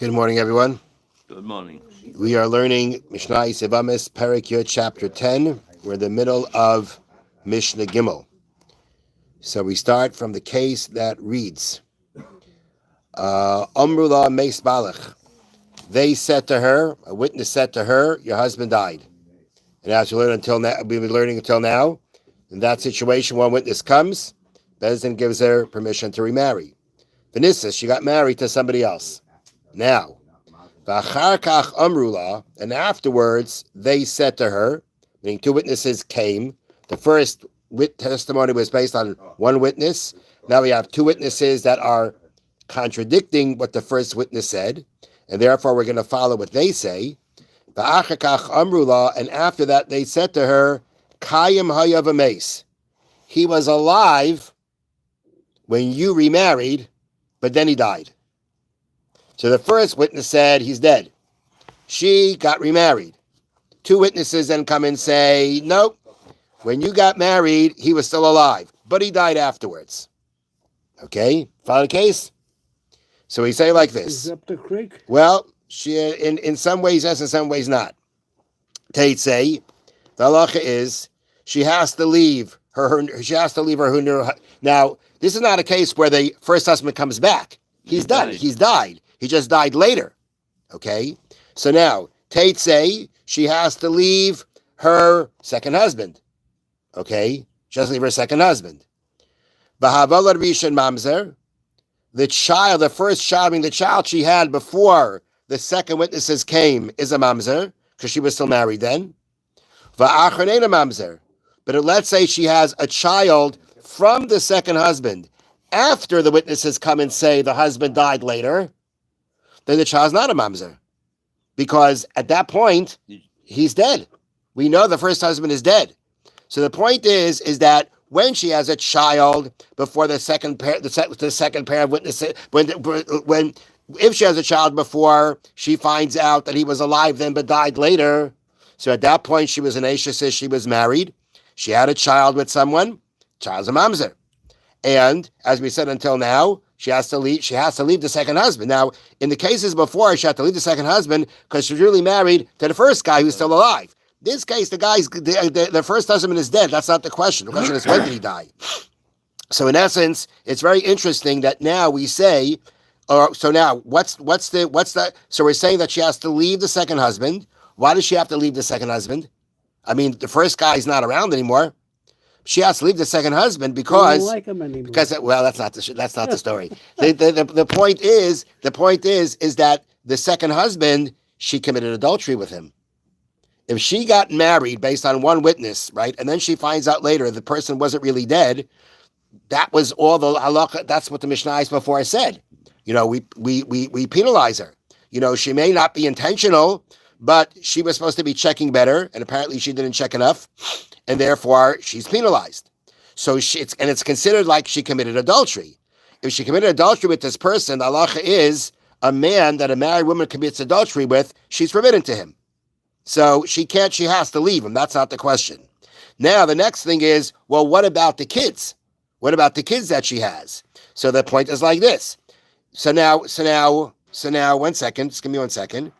Good morning, everyone. Good morning. We are learning Mishna Yevamos, Perek Yud, chapter 10. We're in the middle of Mishna Gimel. So we start from the case that reads, Amrullah Meis Balach. They said to her, a witness said to her, your husband died. And as we learned until now, we've been learning until now, in that situation, one witness comes, Bezdin gives her permission to remarry. Vanessa, she got married to somebody else. Now, V'acharkach amrula, and afterwards they said to her, meaning two witnesses came. The first testimony was based on one witness. Now we have two witnesses that are contradicting what the first witness said, and therefore we're going to follow what they say. V'acharkach amrula, and after that they said to her, Chaim hayavames. He was alive when you remarried, but then he died. So the first witness said he's dead. She got remarried. Two witnesses then come and say, nope, when you got married, he was still alive, but he died afterwards. Okay, follow the case? So we say like this. Is up the creek? Well, she in some ways yes, in some ways not. Tate say, the halacha is she has to leave her Now, this is not a case where the first husband comes back. He's done. He's died. He just died later. Okay? So now, Tate say she has to leave her second husband. Okay? She has to leave her second husband. B'havalad Rishon Mamzer, the first child, the child she had before the second witnesses came is a Mamzer, because she was still married then. V'acharnei Mamzer. But let's say she has a child from the second husband after the witnesses come and say the husband died later, then the child's not a mamzer. Because at that point, he's dead. We know the first husband is dead. So the point is that when she has a child before the second pair, the second pair of witnesses, if she has a child before she finds out that he was alive then but died later, so at that point she was an Aisha, she was married, she had a child with someone, child's a mamzer. And as we said until now, she has to leave the second husband. Now, in the cases before, she had to leave the second husband because she's really married to the first guy who's still alive. This case, the first husband is dead. That's not the question. The question is, when did he die? So in essence, it's very interesting that now we say, so now so we're saying that she has to leave the second husband. Why does she have to leave the second husband? I mean, the first guy is not around anymore. She has to leave the second husband because don't like him anymore. That's not the story. The point is that the second husband, she committed adultery with him. If she got married based on one witness, right, and then she finds out later the person wasn't really dead, that was all the halakha. That's what the Mishnah before said. We penalize her. She may not be intentional, but she was supposed to be checking better, and apparently she didn't check enough, and therefore she's penalized. So it's considered like she committed adultery. If she committed adultery with this person, the halacha is a man that a married woman commits adultery with, she's forbidden to him. So she has to leave him. That's not the question. Now the next thing is, well, what about the kids? What about the kids that she has? So the point is like this. So now, 1 second, just give me 1 second.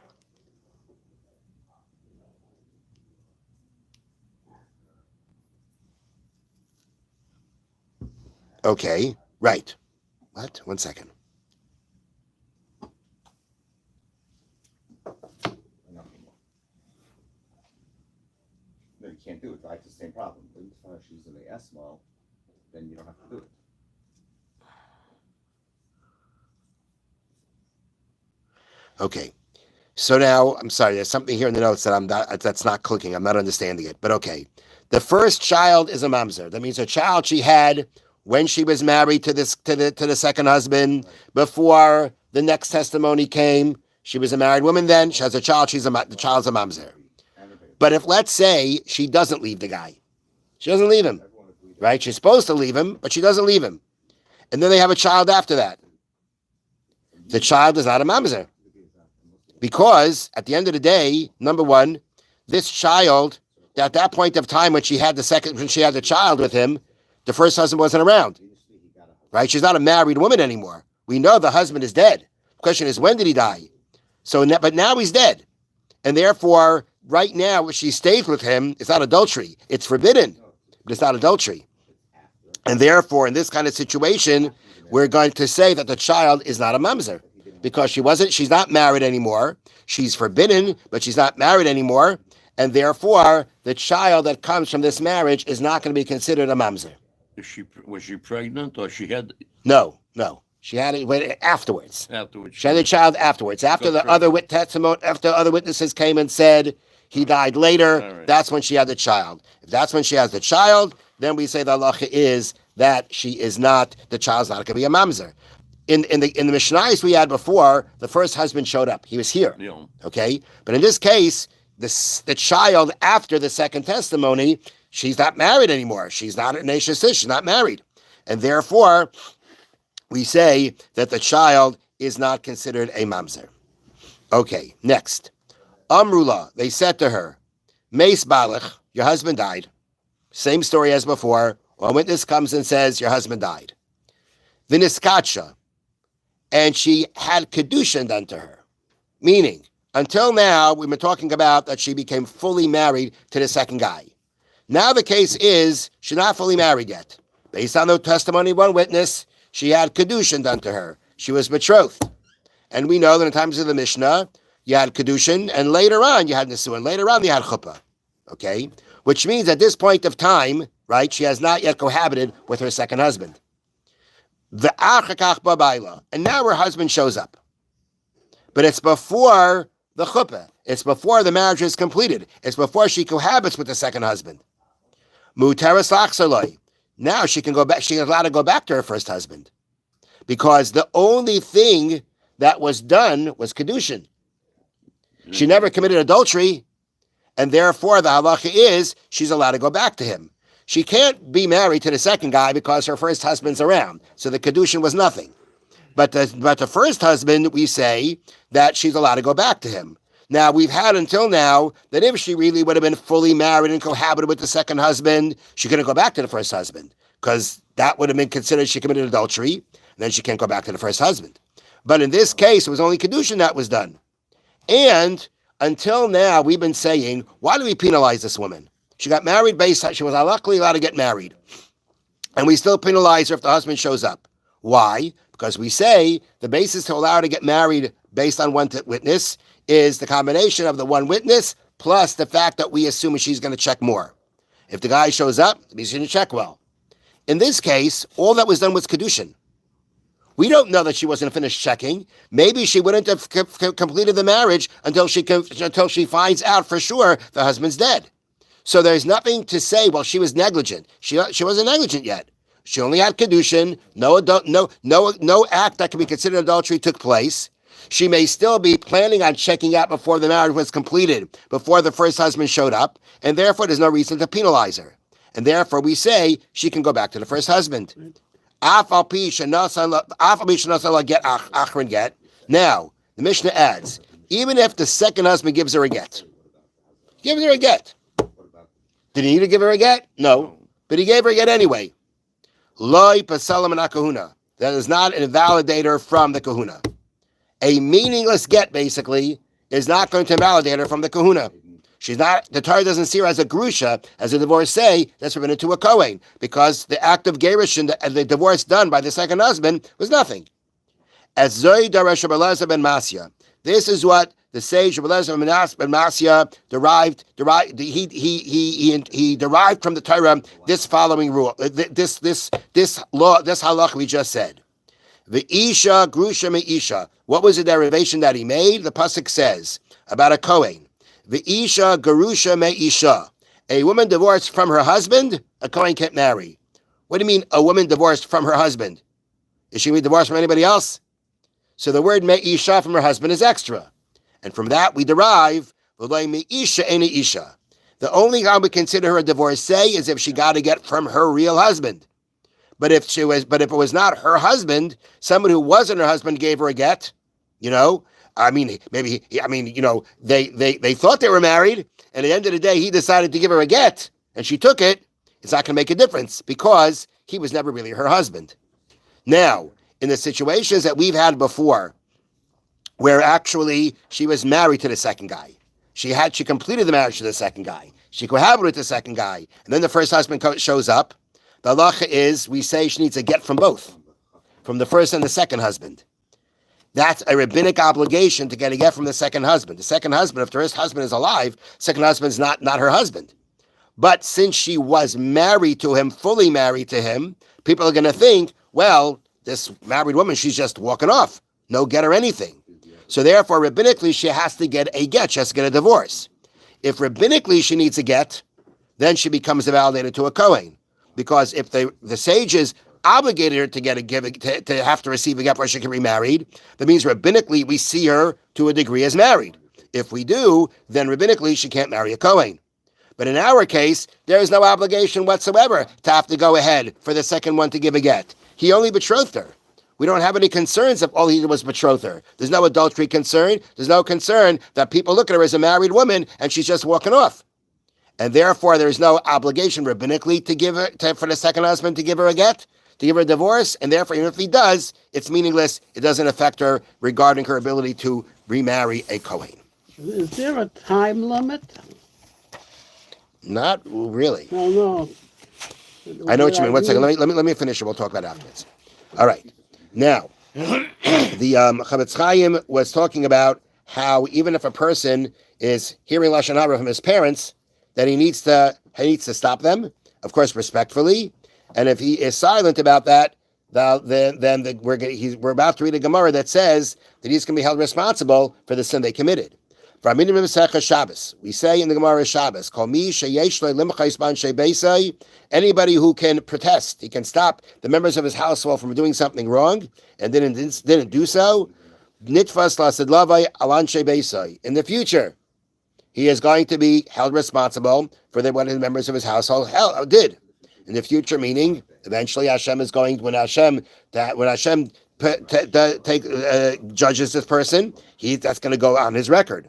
Okay, right. What? 1 second. No, you can't do it. Right? It's the same problem. If she's in the S-mall, then you don't have to do it. Okay. So now, I'm sorry, there's something here in the notes that's not clicking. I'm not understanding it, but okay. The first child is a mamzer. That means a child she had when she was married to the second husband, before the next testimony came. She was a married woman then. She has a child. The child's a mamzer. But if, let's say, she doesn't leave the guy. She doesn't leave him, right? She's supposed to leave him, but she doesn't leave him. And then they have a child after that. The child is not a mamzer. Because at the end of the day, number one, this child, at that point of time when she had the child with him, the first husband wasn't around, right? She's not a married woman anymore. We know the husband is dead. The question is, when did he die? So, but now he's dead. And therefore, right now, if she stays with him, it's not adultery. It's forbidden, but it's not adultery. And therefore, in this kind of situation, we're going to say that the child is not a mamzer because she's not married anymore. She's forbidden, but she's not married anymore. And therefore, the child that comes from this marriage is not going to be considered a mamzer. Was she pregnant or she had? No. She had it afterwards. Afterwards. She had the child afterwards. After the other witnesses came and said he died later, right. That's when she had the child. If that's when she has the child, then we say the halacha is that the child's not going to be a mamzer. In the Mishnayos we had before, the first husband showed up. He was here. Yeah. Okay? But in this case, the child after the second testimony, she's not married anymore. She's not a nation sis. She's not married. And therefore, we say that the child is not considered a mamzer. Okay, next. Amrullah, they said to her, Meis Balach, your husband died. Same story as before. One witness comes and says, your husband died. Viniskacha, and she had kedushin done to her. Meaning, until now, we've been talking about that she became fully married to the second guy. Now the case is, she's not fully married yet. Based on the testimony of one witness, she had kedushin done to her. She was betrothed. And we know that in times of the Mishnah, you had kedushin, and later on you had nisuin. Later on you had chuppah. Okay? Which means at this point of time, right, she has not yet cohabited with her second husband. And now her husband shows up. But it's before the chuppah. It's before the marriage is completed. It's before she cohabits with the second husband. Muteres lachsaloi. Now she can go back. She's allowed to go back to her first husband, because the only thing that was done was kedushin. She never committed adultery, and therefore the halacha is she's allowed to go back to him. She can't be married to the second guy because her first husband's around, so the kedushin was nothing. But the first husband, we say that she's allowed to go back to him. Now, we've had until now that if she really would have been fully married and cohabited with the second husband, she couldn't go back to the first husband, because that would have been considered she committed adultery, and then she can't go back to the first husband. But in this case, it was only kedushin that was done. And until now, we've been saying, why do we penalize this woman? She got married based on, she was luckily allowed to get married. And we still penalize her if the husband shows up. Why? Because we say the basis to allow her to get married based on one witness is the combination of the one witness plus the fact that we assume she's going to check more. If the guy shows up, it means she didn't check well. In this case, all that was done was kedushin. We don't know that she wasn't finished checking. Maybe she wouldn't have completed the marriage until she finds out for sure the husband's dead. So there's nothing to say, well, she was negligent. She wasn't negligent yet. She only had kedushin. No act that can be considered adultery took place. She may still be planning on checking out before the marriage was completed, before the first husband showed up, and therefore there's no reason to penalize her. And therefore we say she can go back to the first husband. Now, the Mishnah adds, even if the second husband gives her a get. Gives her a get. Did he need to give her a get? No. But he gave her a get anyway. Loi pasalam and kahuna. That is not an invalidator from the kahuna. A meaningless get, basically, is not going to invalidate her from the kahuna. She's not, the Torah doesn't see her as a grusha, as a divorcee, that's forbidden to a Kohen, because the act of gerushin, the divorce done by the second husband, was nothing. As Zoy Darash Rabbi ben Masya. This is what the sage Rabbi ben Masya derived. He derived from the Torah this following rule, this law, this halach we just said. The Isha Grusha Me Isha. What was the derivation that he made? The pasuk says about a Kohen. The Isha Garusha Me Isha. A woman divorced from her husband, a Kohen can't marry. What do you mean a woman divorced from her husband? Is she divorced from anybody else? So the word Me Isha from her husband is extra. And from that we derive Me Isha Eni Isha. The only time we consider her a divorcee is if she got to get from her real husband. But if it was not her husband, someone who wasn't her husband gave her a get, they thought they were married, and at the end of the day, he decided to give her a get, and she took it. It's not going to make a difference because he was never really her husband. Now, in the situations that we've had before, where actually she was married to the second guy. She completed the marriage to the second guy. She cohabited with the second guy, and then the first husband shows up. The halacha is we say she needs a get from both, from the first and the second husband. That's a rabbinic obligation to get a get from the second husband. The second husband, if the first husband is alive, second husband is not her husband. But since she was married to him, fully married to him, people are going to think, well, this married woman, she's just walking off. No get or anything. So therefore, rabbinically, she has to get a get. She has to get a divorce. If rabbinically she needs a get, then she becomes validated to a Kohen. Because if the sages obligated her to to have to receive a get before she can be married, that means rabbinically we see her to a degree as married. If we do, then rabbinically she can't marry a Kohen. But in our case, there is no obligation whatsoever to have to go ahead for the second one to give a get. He only betrothed her. We don't have any concerns if all he did was betroth her. There's no adultery concern. There's no concern that people look at her as a married woman and she's just walking off. And therefore, there's no obligation rabbinically to give her for the second husband to give her a get, to give her a divorce. And therefore, even if he does, it's meaningless. It doesn't affect her regarding her ability to remarry a Kohen. Is there a time limit? Not really. No. I know what you mean. One second. Let me finish it. We'll talk about it afterwards. All right. Now, the Chofetz Chaim was talking about how even if a person is hearing Lashon Hara from his parents, that he needs to stop them, of course, respectfully. And if he is silent about that, then we're about to read a Gemara that says that he's going to be held responsible for the sin they committed. We say in the Gemara Shabbos, anybody who can protest, he can stop the members of his household from doing something wrong and didn't do so. In the future, he is going to be held responsible for what the members of his household did. In the future, meaning eventually Hashem is going when Hashem judges this person, that's going to go on his record.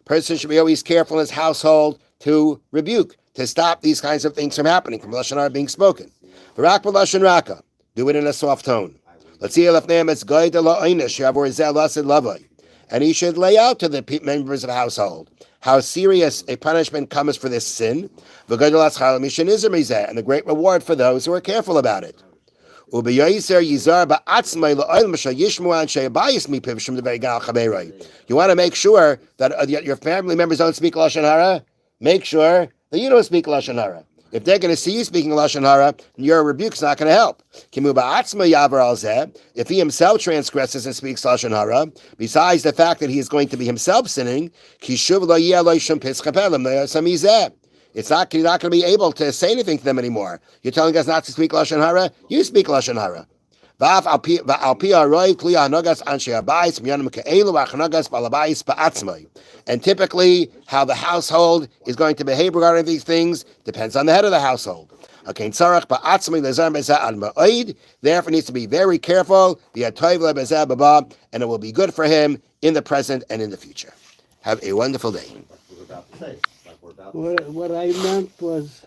Person should be always careful in his household to rebuke, to stop these kinds of things from happening, from Lashon Hara being spoken. Do it in a soft tone. And he should lay out to the members of the household how serious a punishment comes for this sin, and the great reward for those who are careful about it. You want to make sure that your family members don't speak Lashon Hara. Make sure that you don't speak Lashon Hara. If they're going to see you speaking Lashon Hara, your rebuke's not going to help. If he himself transgresses and speaks Lashon Hara, besides the fact that he is going to be himself sinning, he's not going to be able to say anything to them anymore. You're telling us not to speak Lashon Hara? You speak Lashon Hara. And typically, how the household is going to behave regarding these things depends on the head of the household. Therefore, needs to be very careful, and it will be good for him in the present and in the future. Have a wonderful day. What I meant was